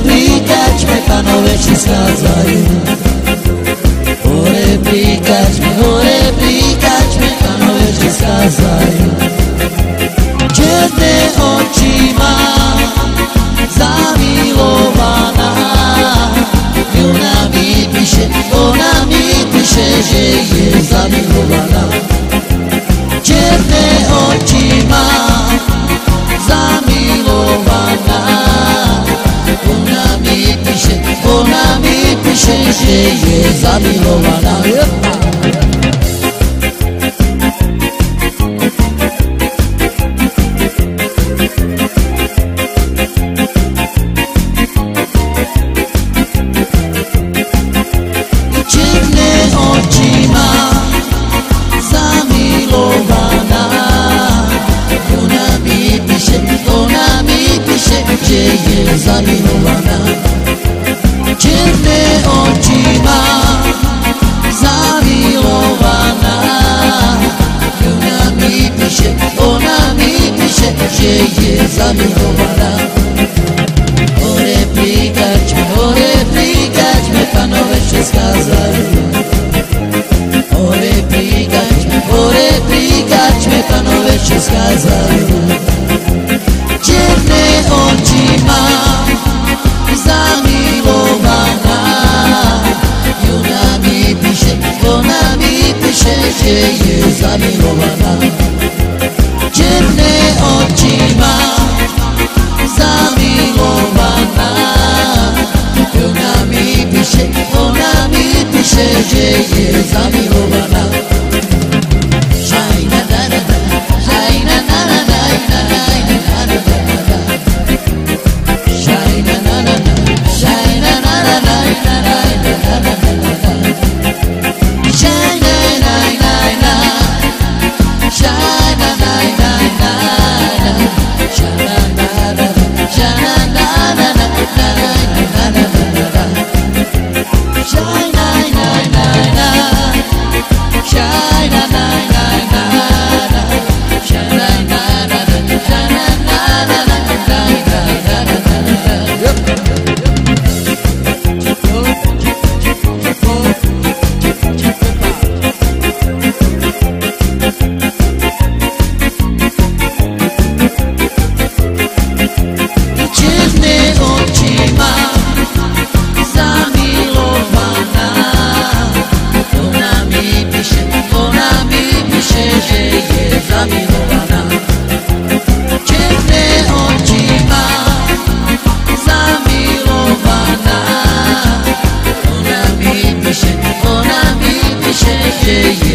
prikačme, panove či skádzajú. Hore prikačme, panove či skádzajú. Černé oči má zamilovaná, ona mi píše, že je zamilovaná. Černé oči má zamilovaná, ona mi píše, že je zamilovaná. Černé oči má zamilovaná, ona mi píše, že je zamilovaná. Černé oči má zamilovaná, ona mi píše, že je zamilovaná. Hore prikačme, panove ešte skádzajú. Hore prikačme, panove ešte skádzajú. Černé oči má zamilovaná, ona mi píše, že je zamilovaná. Černé oči má zamilovaná, ona mi píše, že je zamilovaná. Yeah.